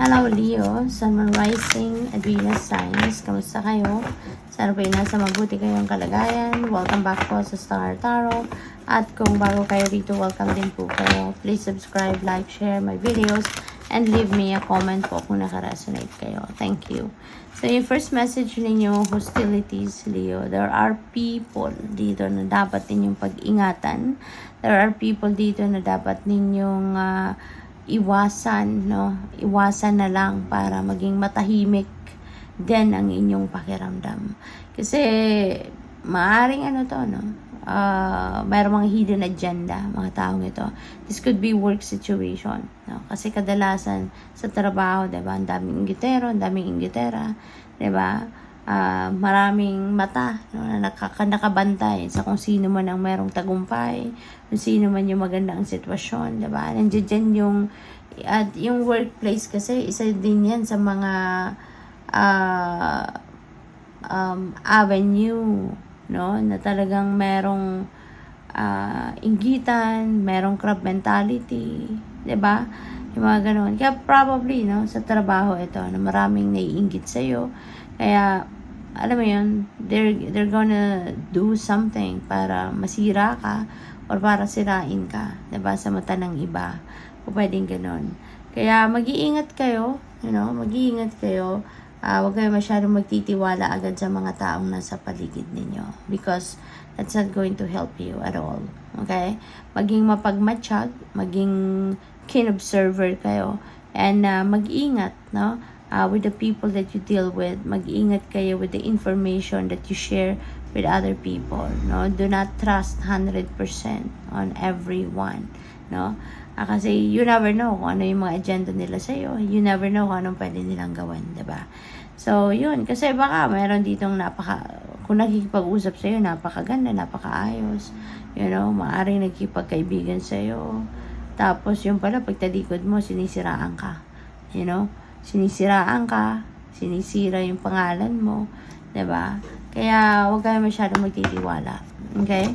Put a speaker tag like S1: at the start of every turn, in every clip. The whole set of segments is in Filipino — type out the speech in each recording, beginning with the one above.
S1: Hello Leo, Sun, Moon, Rising, at Venus Signs. Kamusta kayo? Sana po nasa mabuti kayong kalagayan. Welcome back po sa Star Tarot. At kung bago kayo dito, welcome din po kayo. Please subscribe, like, share my videos, and leave me a comment po kung nakaresonate kayo. Thank you. So yung first message ninyo, hostilities, Leo. There are people dito na dapat ninyong pag-ingatan. There are people dito na dapat ninyong iwasan, no? Iwasan na lang para maging matahimik din ang inyong pakiramdam. Kasi maaring ano to, no? Mayroong mga hidden agenda, mga taong ito. This could be work situation, no? Kasi kadalasan sa trabaho, 'di ba? Ang daming inggitero, ang daming inggitera, 'di ba? Maraming mata, no, na nakabantay sa kung sino man ang merong tagumpay, kung sino man yung maganda ang sitwasyon, 'di ba? Nandiyan dyan yung workplace kasi isa din yan sa mga avenue, no, na talagang merong inggitan, merong crab mentality, 'di ba? Yung mga ganoon. Kaya probably, no, sa trabaho ito na maraming naiinggit sa iyo. Kaya alam mo yun, they're gonna do something para masira ka or para sirain ka, 'di ba, sa mata ng iba. O pwedeng ganoon. Kaya mag-iingat kayo, you know, mag-iingat kayo. Huwag kayo masyadong magtitiwala agad sa mga taong nasa paligid ninyo because that's not going to help you at all. Okay? Maging mapagmatsyag, maging keen observer kayo, and mag-ingat, no? With the people that you deal with. Mag-ingat kayo with the information that you share with other people, no? Do not trust 100% on everyone, no? Kasi you never know kung ano yung mga agenda nila sa'yo. You never know kung anong pwede nilang gawin, diba? So, yun. Kasi baka mayroon ditong kung nakikipag-usap sa'yo, napakaganda, napakaayos. You know, maaaring nakikipagkaibigan sa'yo. Tapos, yung pala, pagtalikod mo, sinisiraan ka. You know? Sinisiraan ka, sinisira yung pangalan mo. Diba? Kaya, huwag kayo masyadong magtitiwala. Okay?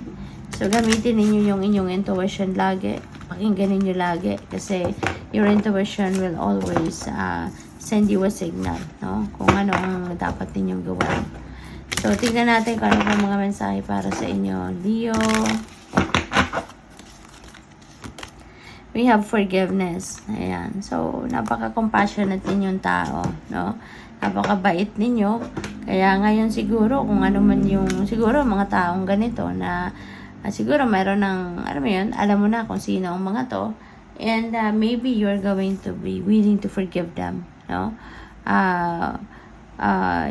S1: So, gamitin ninyo yung inyong intuition lagi. Pakinggan ninyo lagi. Kasi, your intuition will always send you a signal, no? Kung ano ang dapat ninyong gawin. So, tingnan natin kung ano pa mga mensahe para sa inyo. Leo. We have forgiveness. Ayan. So, napaka-compassionate ninyong tao, no? Napakabait ninyo. Kaya ngayon siguro, kung ano man yung, siguro mga taong ganito na siguro mayroon ng, alam mo yun, alam mo na kung sino ang mga to. And maybe you're going to be willing to forgive them, no?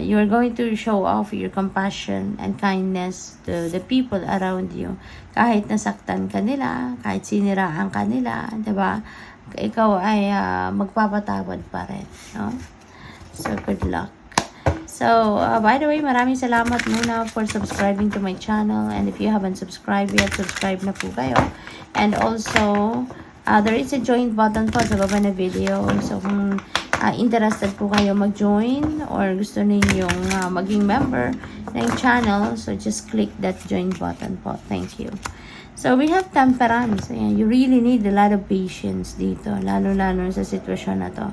S1: You're going to show off your compassion and kindness to the people around you. Kahit nasaktan ka nila, kahit siniraan ka nila, diba? Ikaw ay magpapatawad pa rin, no? So, good luck. So, by the way, maraming salamat muna for subscribing to my channel. And if you haven't subscribed yet, subscribe na po kayo. And also, there is a join button po sa baba na video. So, kung interested po kayo mag-join or gusto ninyong maging member ng channel, so just click that join button po. Thank you. So, we have temperance. Ayan, you really need a lot of patience dito, lalo-lalo sa sitwasyon na to.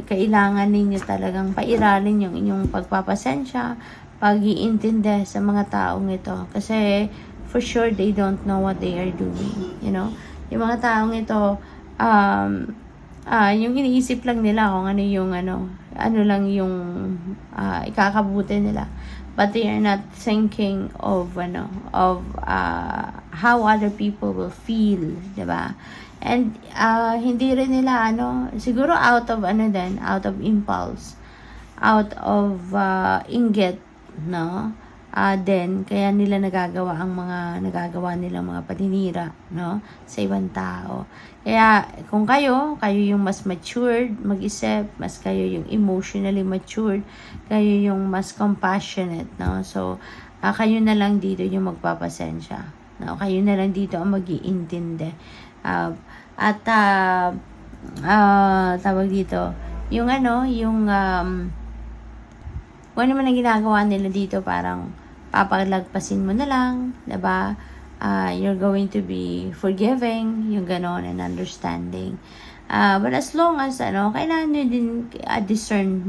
S1: Kailangan ninyo talagang pairalin yung inyong pagpapasensya, pag-iintindi sa mga taong ito. Kasi, for sure, they don't know what they are doing. You know? Yung mga taong ito, yung iniisip lang nila kung ano yung ano lang yung ikakabuti nila. But they are not thinking of how other people will feel, 'di ba? And hindi rin nila siguro out of impulse, out of inggit, no? Then kaya nila nagagawa nilang mga paninira, no, sa ibang tao. Kaya kung kayo yung mas matured mag-isip, mas kayo yung emotionally matured, kayo yung mas compassionate, no? So kayo na lang dito yung magpapasensya, no? Kayo na lang dito ang mag-iintindi. Tawag dito yung kung ano man ang ginagawa nila dito, parang papalagpasin mo na lang, diba? You're going to be forgiving, yung ganon, and understanding. But as long as, kailangan nyo din i-discern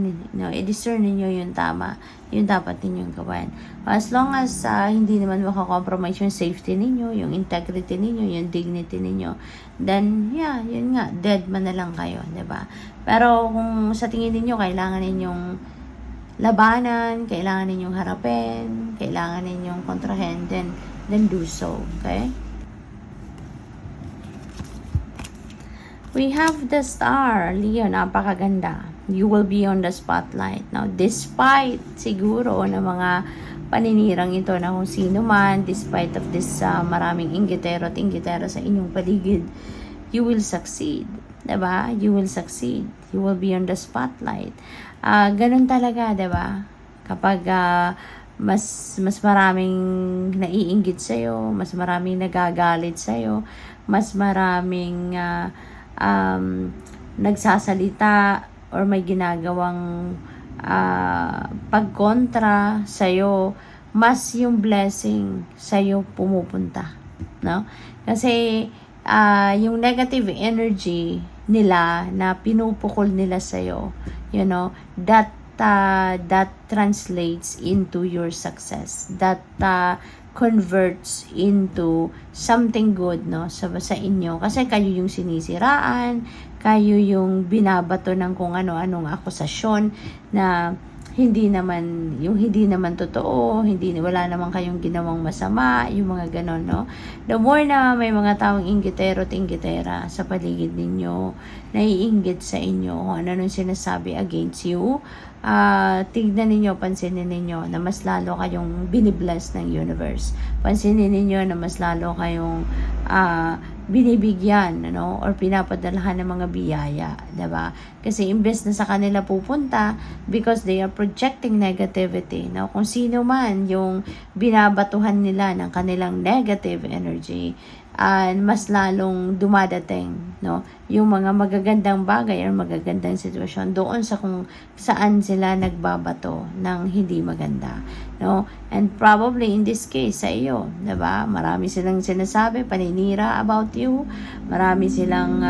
S1: ninyo yung tama, yung dapat ninyong gawin. As long as hindi naman makakompromise yung safety ninyo, yung integrity ninyo, yung dignity ninyo, then, yun nga, dead man na lang kayo, diba? Pero kung sa tingin ninyo, kailangan ninyong labanan, kailangan ninyong harapin, kailangan ninyong kontrahen, then do so, okay? We have the star, Leo, napakaganda. You will be on the spotlight. Now, despite siguro na mga paninirang ito na kung sino man, despite of this maraming inggitero at inggitera sa inyong paligid, you will succeed. Diba? You will succeed. You will be on the spotlight. Ganun talaga, diba? Kapag mas maraming naiinggit sa'yo, mas maraming nagagalit sa'yo, mas maraming nagsasalita or may ginagawang pagkontra sa'yo, mas yung blessing sa'yo pumupunta, no? Kasi yung negative energy nila na pinupukol nila sa'yo, that translates into your success, that converts into something good, sa inyo, kasi kayo yung sinisiraan, kayo yung binabato ng kung ano-anong akusasyon na hindi naman totoo, wala naman kayong ginawang masama, yung mga ganon, no? The more na may mga taong inggitero at inggitera sa paligid ninyo, naiinggit sa inyo, kung ano nung sinasabi against you, tignan ninyo, pansinin ninyo na mas lalo kayong binibless ng universe. Pansinin ninyo na mas lalo kayong binibigyan, or pinapadalahan ng mga biyaya, diba? Kasi imbes na sa kanila pupunta, because they are projecting negativity, kung sino man yung binabatuhan nila ng kanilang negative energy, mas lalong dumadating, yung mga magagandang bagay or magagandang sitwasyon doon sa kung saan sila nagbabato ng hindi maganda, and probably in this case sa iyo, diba? Marami silang sinasabi, paninira about you, marami silang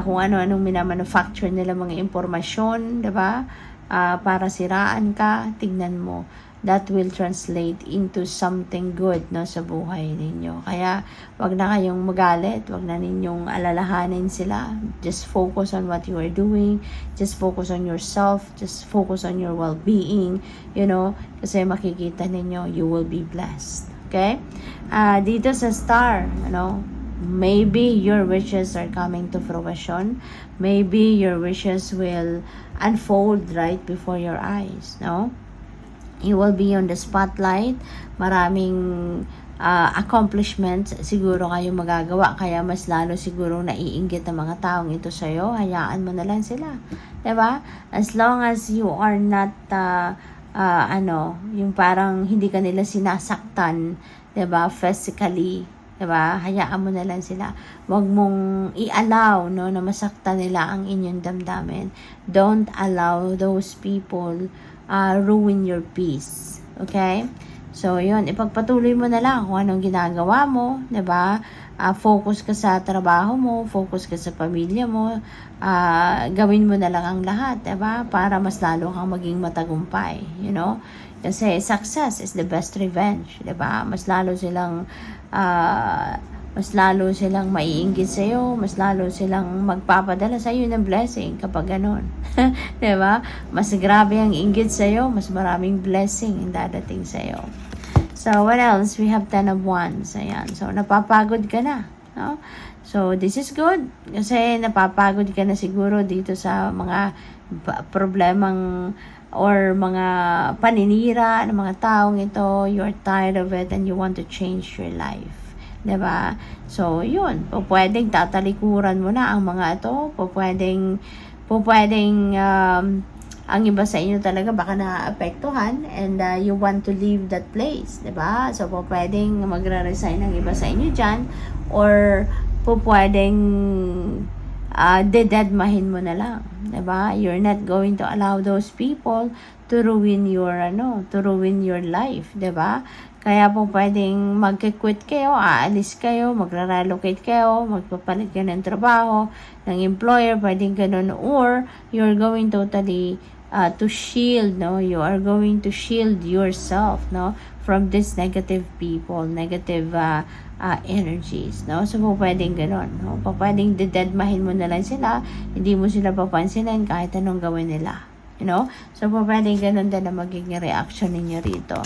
S1: kung ano-anong minamanufacture nila mga impormasyon, diba? Para siraan ka. Tignan mo, that will translate into something good, sa buhay ninyo. Kaya wag na kayong magalit, wag na ninyong alalahanin sila. Just focus on what you are doing, just focus on yourself, just focus on your well-being, kasi makikita ninyo, you will be blessed. Okay? Dito sa star, maybe your wishes are coming to fruition, maybe your wishes will unfold right before your eyes, you will be on the spotlight, maraming accomplishments siguro kayo magagawa, kaya mas lalo siguro naiinggit ang mga taong ito sa'yo. Hayaan mo na lang sila, diba? As long as you are not yung parang hindi ka nila sinasaktan, diba, physically, diba? Hayaan mo na lang sila. Huwag mong i-allow, na masaktan nila ang inyong damdamin. Don't allow those people ruin your peace. Okay? So, yun. Ipagpatuloy mo na lang kung anong ginagawa mo. Diba? Focus ka sa trabaho mo. Focus ka sa pamilya mo. Gawin mo na lang ang lahat. Diba? Para mas lalo kang maging matagumpay. Kasi success is the best revenge. Diba? Mas lalo silang maiinggit sa'yo, mas lalo silang magpapadala sa'yo ng blessing kapag ganun. Diba? Mas grabe ang inggit sa'yo, mas maraming blessing ang dadating sa'yo. So, what else? We have 10 of Wands. Ayan. So, napapagod ka na. So, this is good. Kasi napapagod ka na siguro dito sa mga problemang or mga paninira ng mga taong ito. You're tired of it and you want to change your life. Diba? So, yun. Pwedeng tatalikuran mo na ang mga ito. Pwedeng ang iba sa inyo talaga baka naapektuhan and you want to leave that place. Diba? So, pwedeng magre-resign ang iba sa inyo dyan or pwedeng dededmahin mo na lang. Diba? You're not going to allow those people to ruin your life. Diba? Kaya po pwedeng mag-quit kayo, aalis kayo, magra-relocate kayo, magpapalit kayo ng trabaho, ng employer, pwedeng ganun. Or, you're going totally to shield, no? You are going to shield yourself, no? From these negative people, negative energies, no? So, po pwedeng ganun, no? Pwedeng dededmahin mo na lang sila, hindi mo sila papansinin kahit anong gawin nila. You know? So, po pwedeng ganun din na magiging reaction ninyo rito.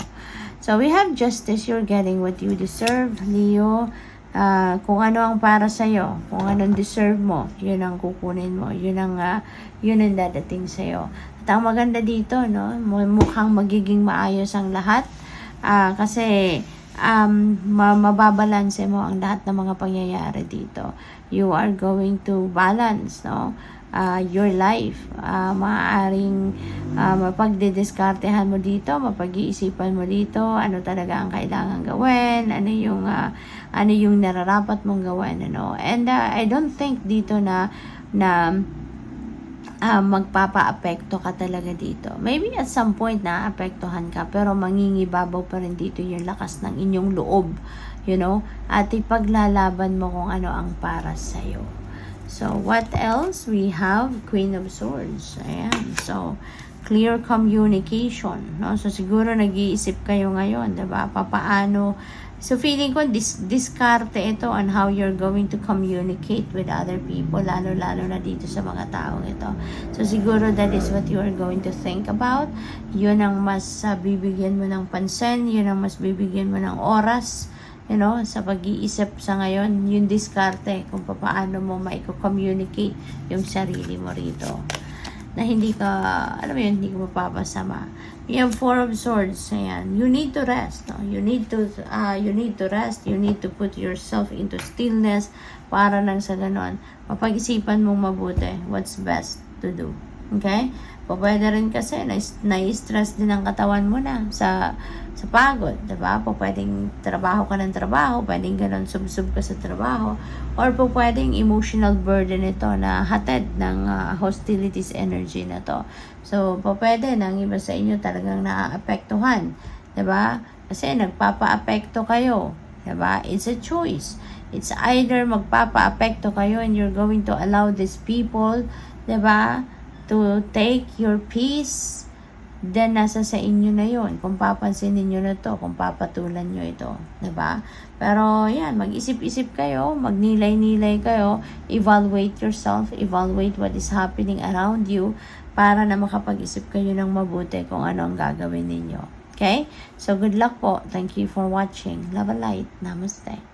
S1: So, we have justice. You're getting what you deserve, Leo. Kung ano ang para sa'yo, kung anong deserve mo, yun ang kukunin mo. Yun ang dadating sa'yo. At ang maganda dito, no? Mukhang magiging maayos ang lahat. Kasi, mababalanse mo ang lahat ng mga pangyayari dito. You are going to balance, no? Your life. Maaaring mapagdidiskartehan mo dito, mapag-iisipan mo dito, ano talaga ang kailangan gawin, ano yung nararapat mong gawin, ano. And I don't think dito na magpapa-apekto ka talaga dito. Maybe at some point na apektuhan ka, pero mangingibabaw pa rin dito yung lakas ng inyong loob, you know, at ipaglalaban mo kung ano ang para sa'yo. So, what else? We have Queen of Swords. Ayan. So, clear communication. No? So, siguro nag-iisip kayo ngayon, diba? Papaano? So, feeling ko, diskarte ito on how you're going to communicate with other people, lalo-lalo na dito sa mga taong ito. So, siguro that is what you are going to think about. Yun ang mas bibigyan mo ng pansin, yun ang mas bibigyan mo ng oras, you know, sa pag-iisip sa ngayon, yung diskarte kung paano mo maiko-communicate yung sarili mo rito. Na hindi ka, alam mo yun, hindi ka mapapasama. Yung Four of Swords, ayan, you need to rest, no? You need to rest, you need to put yourself into stillness para lang sa ganon, mapag-isipan mong mabuti what's best to do. Okay? Pwede rin kasi na-stress din ang katawan mo na sa pagod, diba? Pwedeng trabaho ka ng trabaho, pwedeng ganun sub-sub ka sa trabaho, or pwedeng emotional burden ito na hatid ng hostilities energy na to. So, pwede ng iba sa inyo talagang naaapektuhan, diba? Kasi nagpapa-apekto kayo, diba? It's a choice. It's either magpapa-apekto kayo and you're going to allow these people, diba, to take your peace, then nasa sa inyo na yun. Kung papansinin nyo na to, kung papatulan nyo ito. Diba? Pero, yan, mag-isip-isip kayo, magnilay-nilay kayo, evaluate yourself, evaluate what is happening around you, para na makapag-isip kayo ng mabuti kung ano ang gagawin ninyo. Okay? So, good luck po. Thank you for watching. Love and light. Namaste.